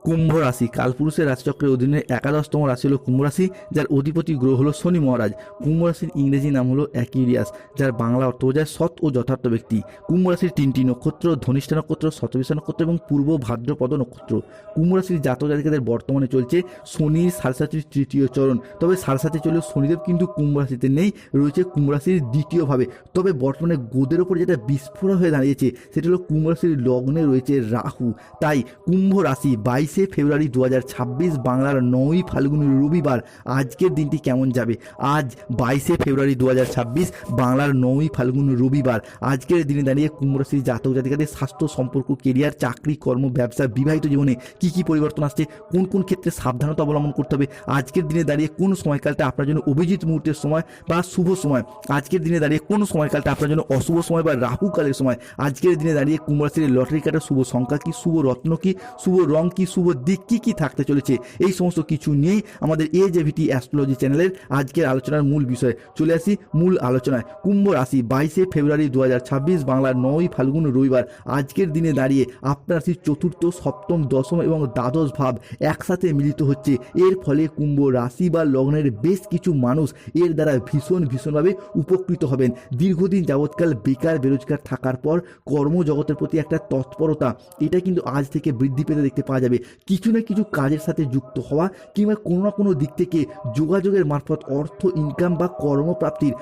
কুম্ভ রাশি কালপুরুষের রাশিচক্রের অধীনে একাদশতম রাশি হলো কুম্ভ রাশি, যার অধিপতি গ্রহ হলো শনি মহারাজ। কুম্ভ রাশির ইংরেজি নাম হলো অ্যাকুইরিয়াস, যার বাংলা অর্থ বোঝায় সৎ ও যথার্থ ব্যক্তি। কুম্ভ রাশির তিনটি নক্ষত্র ধনিষ্ঠা নক্ষত্র, শতবিশা নক্ষত্র এবং পূর্ব ভাদ্রপদ নক্ষত্র। কুম্ভ রাশির জাতক জাতিকাদের বর্তমানে চলছে শনির সাড়ে তৃতীয় চরণ। তবে সাড়ে চলেও শনিদেব কিন্তু কুম্ভ রাশিতে নেই, রয়েছে কুম্ভ রাশির দ্বিতীয়ভাবে। তবে বর্তমানে গোদের ওপর যেটা বিস্ফোরণ হয়ে দাঁড়িয়েছে সেটা হলো কুম্ভ রাশির লগ্নে রয়েছে রাহু। তাই কুম্ভ রাশি 22শে ফেব্রুয়ারি 2026 বাংলার 9ই ফাল্গুন রবিবার আজকের দিনটি কেমন যাবে। আজ 22শে ফেব্রুয়ারি 2026 বাংলার 9ই ফাল্গুন রবিবার আজকের দিনে দাঁড়িয়ে কুম্ভ রাশির জাতক জাতিকাদের স্বাস্থ্য, সম্পর্ক, কেরিয়ার, চাকরি, কর্ম, ব্যবসা, বিবাহিত জীবনে কি কি পরিবর্তন আসছে, কোন কোন ক্ষেত্রে সাবধানতা অবলম্বন করতে হবে, আজকের দিনে দাঁড়িয়ে কোন সময়কালটা আপনার জন্য অভিজিৎ মুহূর্তের সময় বা শুভ সময়, আজকের দিনে দাঁড়িয়ে কোন সময়কালটা আপনার জন্য অশুভ সময় বা রাহু কালের সময়, আজকের দিনে দাঁড়িয়ে কুম্ভ রাশির লটারি কাটার শুভ সংখ্যা কি, শুভ রত্ন কি, শুভ রং কি, শুভ দিক কি কি থাকতে চলেছে, এই সমস্ত কিছু নিয়েই আমাদের AJVT অ্যাস্ট্রোলজি চ্যানেলের আজকের আলোচনার মূল বিষয়। চলে আসি মূল আলোচনায়। কুম্ভ রাশি 22শে ফেব্রুয়ারি 2026 বাংলার 9ই ফাল্গুন রবিবার আজকের দিনে দাঁড়িয়ে আপনার রাশির চতুর্থ, সপ্তম, দশম এবং দ্বাদশ ভাব একসাথে মিলিত হচ্ছে। এর ফলে কুম্ভ রাশি বা লগ্নের বেশ কিছু মানুষ এর দ্বারা ভীষণভাবে উপকৃত হবেন। দীর্ঘদিন যাবৎকাল বেকার বেরোজগার থাকার পর কর্মজগতের প্রতি একটা তৎপরতা এটা কিন্তু আজ থেকে বৃদ্ধি পেতে দেখতে পাওয়া যাবে। কিছু না কিছু কাজের সাথে যুক্ত হওয়া কিংবা কোনো না কোনো দিক থেকে যোগাযোগের মারফত অর্থ ইনকাম বা কর্মপ্রাপ্তির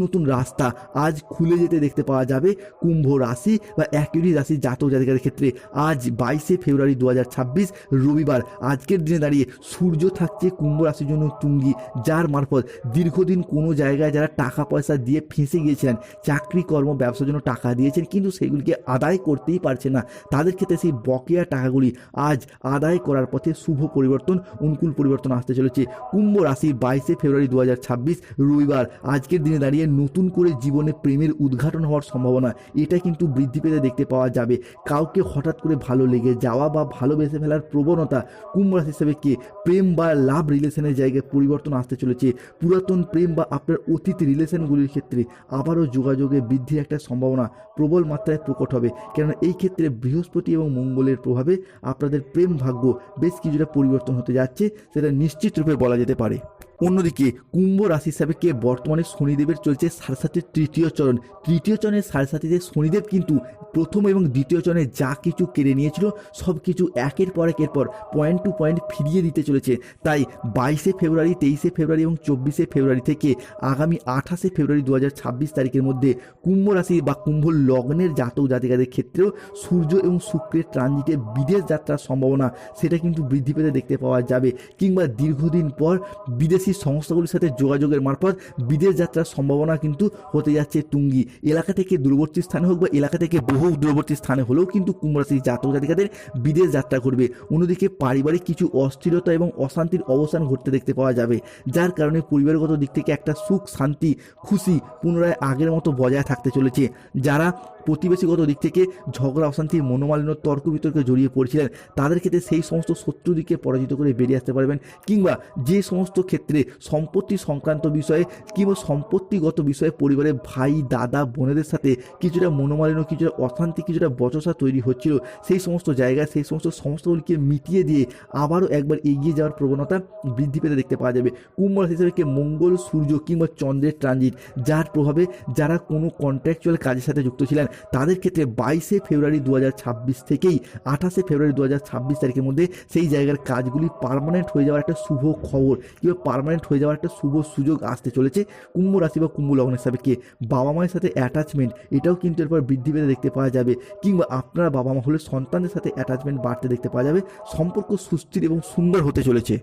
নতুন রাস্তা আজ খুলে যেতে দেখতে পাওয়া যাবে কুম্ভ রাশি বা অ্যাকুয়ারিয়াস রাশি জাতক জাতিকাদের ক্ষেত্রে। আজ 22শে ফেব্রুয়ারি 2026 রবিবার আজকের দিনে দাঁড়িয়ে সূর্য থাকছে কুম্ভ রাশির জন্য তুঙ্গি, যার মারফত দীর্ঘদিন কোনো জায়গায় যারা টাকা পয়সা দিয়ে ফেঁসে গিয়েছিলেন, চাকরি, কর্ম, ব্যবসার জন্য টাকা দিয়েছেন কিন্তু সেগুলিকে আদায় করতেই পারছেন না, তাদের ক্ষেত্রে সেই বকেয়া টাকাগুলি আজ আদায় করার পথে শুভ পরিবর্তন, অনুকূল পরিবর্তন আসতে চলেছে। কুম্ভ রাশি 22শে ফেব্রুয়ারি 2026 রবিবার আজকের দিনে দাঁড়িয়ে নতুন করে জীবনে প্রেমের উদ্ঘাটন হওয়ার সম্ভাবনা এটা কিন্তু বৃদ্ধি পেতে দেখতে পাওয়া যাবে। কাউকে হঠাৎ করে ভালো লেগে যাওয়া বা ভালোবেসে ফেলার প্রবণতা কুম্ভ রাশি হিসেবে কে প্রেম বা লাভ রিলেশনের জায়গায় পরিবর্তন আসতে চলেছে। পুরাতন প্রেম বা আপনার অতীত রিলেশনগুলির ক্ষেত্রে আবারও যোগাযোগে বৃদ্ধির একটা সম্ভাবনা প্রবল মাত্রায় প্রকট হবে, কেননা এই ক্ষেত্রে বৃহস্পতি এবং মঙ্গলের প্রভাবে আপনাদের প্রেম ভাগ্য বেশ কিছুটা পরিবর্তন হতে যাচ্ছে, সেটা নিশ্চিত রূপে বলা যেতে পারে। অন্যদিকে কুম্ভ রাশি হিসাবে কে বর্তমানে শনিদেবের চলছে সাড়ে তৃতীয় চরণ। তৃতীয় চরণের সাড়ে শনিদেব কিন্তু প্রথম এবং দ্বিতীয় চরণে যা কিছু কেড়ে নিয়েছিল সব কিছু একের পর পয়েন্ট টু পয়েন্ট ফিরিয়ে দিতে চলেছে। তাই 22শে ফেব্রুয়ারি, 23শে ফেব্রুয়ারি এবং 24শে ফেব্রুয়ারি থেকে আগামী 28শে ফেব্রুয়ারি 2026 তারিখের মধ্যে কুম্ভ রাশি বা কুম্ভ লগ্নের জাতক জাতিকাদের ক্ষেত্রেও সূর্য এবং শুক্রের ট্রানজিটে বিদেশ যাত্রার সম্ভাবনা সেটা কিন্তু বৃদ্ধি পেতে দেখতে পাওয়া যাবে, কিংবা দীর্ঘদিন পর বিদেশি সংস্থাগুলির সাথে যোগাযোগের মারফত বিদেশ যাত্রার সম্ভাবনা কিন্তু হতে যাচ্ছে তুঙ্গি। এলাকা থেকে দূরবর্তী স্থানে হোক বা এলাকা থেকে বহু দূরবর্তী স্থানে হলেও কিন্তু কুম্ভ রাশির জাতক জাতিকাদের বিদেশ যাত্রা করবে। অন্যদিকে পারিবারিক কিছু অস্থিরতা এবং অশান্তির অবসান ঘটতে দেখতে পাওয়া যাবে, যার কারণে পরিবারগত দিক থেকে একটা সুখ, শান্তি, খুশি পুনরায় আগের মতো বজায় থাকতে চলেছে। যারা প্রতিবেশীগত দিক থেকে ঝগড়া, অশান্তি, মনোমালিন্য, তর্ক বিতর্কে জড়িয়ে পড়ছিলেন তাদের ক্ষেত্রে সেই সমস্ত শত্রুদিকে পরাজিত করে বেরিয়ে আসতে পারবেন, কিংবা যে সমস্ত ক্ষেত্রে সম্পত্তি সংক্রান্ত বিষয়ে কিংবা সম্পত্তিগত বিষয়ে পরিবারের ভাই, দাদা, বোনেদের সাথে কিছুটা মনোমালিন্য, কিছুটা অশান্তি, কিছুটা বচসা তৈরি হচ্ছিল, সেই সমস্ত জায়গায় সেই সমস্ত সমস্যাগুলিকে মিটিয়ে দিয়ে আবারও একবার এগিয়ে যাওয়ার প্রবণতা বৃদ্ধি পেতে দেখতে পাওয়া যাবে। কুম্ভ রাশি হিসেবে মঙ্গল, সূর্য কিংবা চন্দ্রের ট্রানজিট যার প্রভাবে যারা কোনো কন্ট্রাকচুয়াল কাজের সাথে যুক্ত ছিলেন তাদের ক্ষেত্রে 22শে ফেব্রুয়ারি 2026 থেকেই 28শে ফেব্রুয়ারি 2026 তারিখের মধ্যে সেই জায়গার কাজগুলি পার্মানেন্ট হয়ে যাওয়ার একটা শুভ খবর কিংবা পার্মানেন্ট হয়ে যাওয়ার একটা শুভ সুযোগ আসতে চলেছে। কুম্ভ রাশি বা কুম্ভ লগ্ন হিসাবে বাবা মায়ের সাথে অ্যাটাচমেন্ট এটাও কিন্তু এরপর বৃদ্ধি পেতে দেখতে পাওয়া যাবে, কিংবা আপনারা বাবা মা হলে সন্তানদের সাথে অ্যাটাচমেন্ট বাড়তে দেখতে পাওয়া যাবে। সম্পর্ক সুস্থির এবং সুন্দর হতে চলেছে।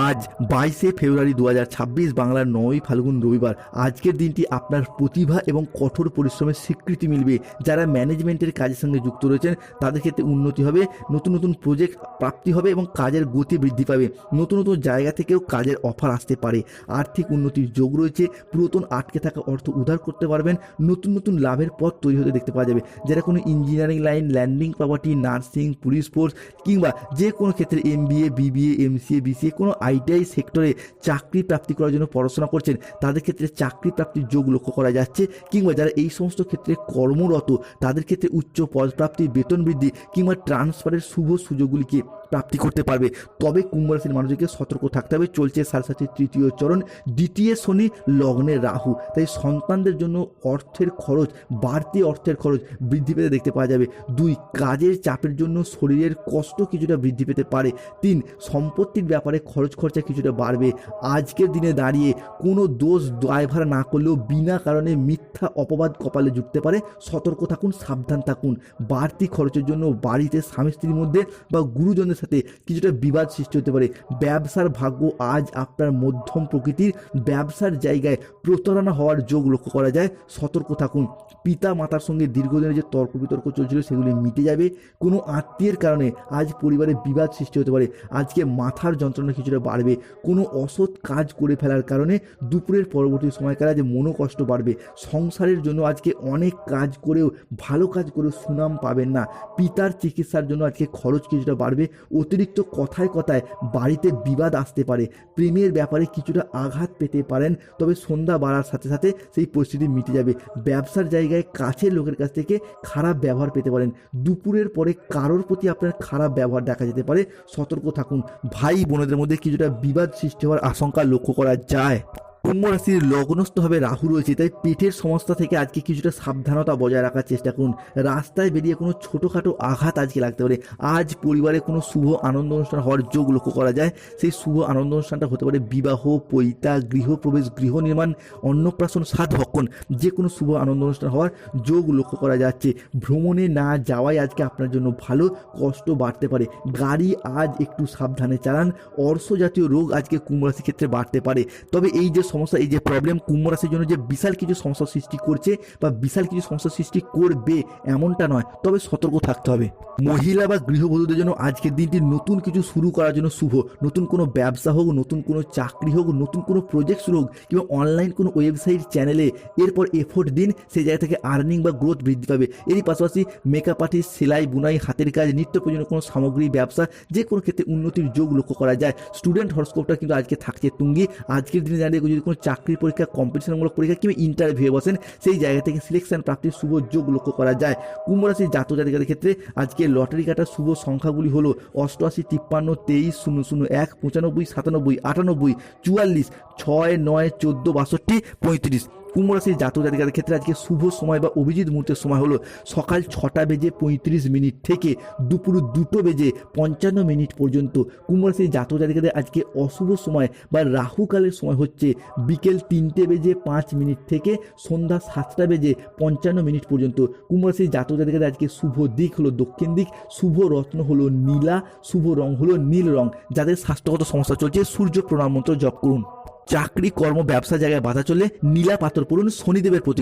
আজ 22শে ফেব্রুয়ারি 2026 বাংলার 9ই ফাল্গুন রবিবার আজকের দিনটি আপনার প্রতিভা এবং কঠোর পরিশ্রমের স্বীকৃতি মিলবে। যারা ম্যানেজমেন্টের কাজের সঙ্গে যুক্ত রয়েছেন তাদের ক্ষেত্রে উন্নতি হবে, নতুন প্রজেক্ট প্রাপ্তি হবে এবং কাজের গতি বৃদ্ধি পাবে। নতুন জায়গা থেকেও কাজের অফার আসতে পারে। আর্থিক উন্নতির যোগ রয়েছে, পুরাতন আটকে থাকা অর্থ উদ্ধার করতে পারবেন, নতুন লাভের পথ তৈরি হতে দেখতে পাওয়া যাবে। যারা কোনো engineering line, landing property, nursing, police force কিংবা যে কোনো ক্ষেত্রে MBA, BBA, MCA, BCA কোনো ITI সেক্টরে চাকরি প্রাপ্তি করার জন্য পড়াশোনা করছেন তাদের ক্ষেত্রে চাকরি প্রাপ্তির যোগ লক্ষ্য করা যাচ্ছে, কিংবা যারা এই সমস্ত ক্ষেত্রে কর্মরত তাদের ক্ষেত্রে উচ্চ পদপ্রাপ্তি, বেতন বৃদ্ধি কিংবা ট্রান্সফারের শুভ সুযোগগুলিকে প্রাপ্তি করতে পারবে। তবে কুম্ভ রাশির মানুষকে সতর্ক থাকতে হবে। চলছে সাড়ে তৃতীয় চরণ, দ্বিতীয় শনি, লগ্নে রাহু, তাই সন্তানদের জন্য অর্থের খরচ, বাড়তি অর্থের খরচ বৃদ্ধি পেতে দেখতে পাওয়া যাবে। 2, কাজের চাপের জন্য শরীরের কষ্ট কিছুটা বৃদ্ধি পেতে পারে। 3, সম্পত্তির ব্যাপারে খরচ খরচা কিছুটা বাড়বে। আজকের দিনে দাঁড়িয়ে কোনো দোষ দায়ভার না করলেও বিনা কারণে মিথ্যা অপবাদ কপালে জুটতে পারে। সতর্ক থাকুন, সাবধান থাকুন। বাড়তি খরচের জন্য বাড়িতে স্বামী স্ত্রীর মধ্যে বা গুরুজনদের সাথে কিছুটা বিবাদ সৃষ্টি হতে পারে। ব্যবসার ভাগ্য আজ আপনার মধ্যম প্রকৃতির, ব্যবসার জায়গায় প্রতারণা হওয়ার যোগ লক্ষ্য করা যায়। সতর্ক থাকুন। পিতা মাতার সঙ্গে দীর্ঘদিনের যে তর্ক বিতর্ক চলছিল সেগুলি মিটে যাবে। কোনো আত্মীয়ের কারণে আজ পরিবারে বিবাদ সৃষ্টি হতে পারে। আজকে মাথার যন্ত্রণা কিছুটা বাড়বে। কোনো অসৎ কাজ করে ফেলার কারণে দুপুরের পরবর্তী সময়কালে আজ মনোকষ্ট বাড়বে। সংসারের জন্য আজকে অনেক কাজ করেও, ভালো কাজ করেও সুনাম পাবেন না। পিতার চিকিৎসার জন্য আজকে খরচ কিছুটা বাড়বে। অতিরিক্ত কথায় কথায় বাড়িতে বিবাদ আসতে পারে। প্রেমের ব্যাপারে কিছুটা আঘাত পেতে পারেন, তবে সন্ধ্যা বাড়ার সাথে সাথে সেই পরিস্থিতি মিটে যাবে। ব্যবসার জায়গায় কাছের লোকের কাছ থেকে খারাপ ব্যবহার পেতে পারেন। দুপুরের পরে কারোর প্রতি আপনার খারাপ ব্যবহার দেখা যেতে পারে। সতর্ক থাকুন। ভাই বোনেদের মধ্যে কিছুটা বিবাদ সৃষ্টি হওয়ার আশঙ্কা লক্ষ্য করা যায়। কুম্ভ রাশির লগ্নস্থভাবে রাহু রয়েছে, তাই পেটের সমস্যা থেকে আজকে কিছুটা সাবধানতা বজায় রাখার চেষ্টা করুন। রাস্তায় বেরিয়ে কোনো ছোটোখাটো আঘাত আজকে লাগতে পারে। আজ পরিবারে কোনো শুভ আনন্দ অনুষ্ঠান হওয়ার যোগ লক্ষ্য করা যায়। সেই শুভ আনন্দ অনুষ্ঠানটা হতে পারে বিবাহ, পৈতা, গৃহপ্রবেশ, গৃহ নির্মাণ, অন্নপ্রাশন, সাধভক্ষণ, যে কোনো শুভ আনন্দ অনুষ্ঠান হওয়ার যোগ লক্ষ্য করা যাচ্ছে। ভ্রমণে না যাওয়াই আজকে আপনার জন্য ভালো, কষ্ট বাড়তে পারে। গাড়ি আজ একটু সাবধানে চালান। অর্শ জাতীয় রোগ আজকে কুম্ভ রাশির ক্ষেত্রে বাড়তে পারে। তবে এই যে সমস্যা, এই যে প্রবলেম কুম্ভ রাশির জন্য যে বিশাল কিছু সমস্যা সৃষ্টি করছে বা বিশাল কিছু সমস্যা সৃষ্টি করবে এমনটা নয়, তবে সতর্ক থাকতে হবে। মহিলা বা গৃহবধূদের জন্য আজকের দিনটি নতুন কিছু শুরু করার জন্য শুভ। নতুন কোনো ব্যবসা হোক, নতুন কোনো চাকরি হোক, নতুন কোনো প্রজেক্ট শুরু হোক, কিংবা অনলাইন কোনো ওয়েবসাইট চ্যানেলে এরপর এফোর্ট দিন, সেই জায়গা থেকে আর্নিং বা গ্রোথ বৃদ্ধি পাবে। এরই পাশাপাশি মেকআপ আর্টিস্ট, সেলাই, বুনাই, হাতের কাজ, নিত্য প্রয়োজনীয় কোনো সামগ্রী ব্যবসা, যে কোনো ক্ষেত্রে উন্নতির যোগ লক্ষ্য করা যায়। স্টুডেন্ট হরস্কোপটা কিন্তু আজকে থাকছে তুঙ্গি। আজকের দিনে দাঁড়িয়ে যদি কোনো চাকরির পরীক্ষা, কম্পিটিশনমূলক পরীক্ষা কিংবা ইন্টারভিউ বসেন, সেই জায়গা থেকে সিলেকশন প্রাপ্তির শুভ যোগ লক্ষ্য করা যায়। কুম্ভ রাশির জাতক জাতিকাদের ক্ষেত্রে আজকে লটারি কাটার শুভ সংখ্যাগুলি হলো 88, 53, 23, 001, 95, 97, 98, 44, 6, 9, 14, 62, 35। কুম্ভ রাশির জাতক জাতিকাদের ক্ষেত্রে আজকে শুভ সময় বা অভিজিৎ মুহূর্তের সময় হলো সকাল 6টা বেজে 35 মিনিট থেকে দুপুর 2টো বেজে 55 মিনিট পর্যন্ত। কুম্ভ রাশির জাতক জাতিকাদের আজকে অশুভ সময় বা রাহুকালের সময় হচ্ছে বিকেল 3টে বেজে 5 মিনিট থেকে সন্ধ্যা 7টা বেজে 55 মিনিট পর্যন্ত। কুম্ভ রাশির জাতক জাতিকাদের আজকে শুভ দিক হলো দক্ষিণ দিক, শুভ রত্ন হলো নীলা, শুভ রং হলো নীল রং। যাদের স্বাস্থ্যগত সমস্যা চলছে সূর্য প্রণাম মন্ত্র জপ করুন। চাকরি, কর্ম, ব্যবসা জায়গায় বাধা চলে নীলা পাথর পড়ুন, শনিদেবের প্রতীক।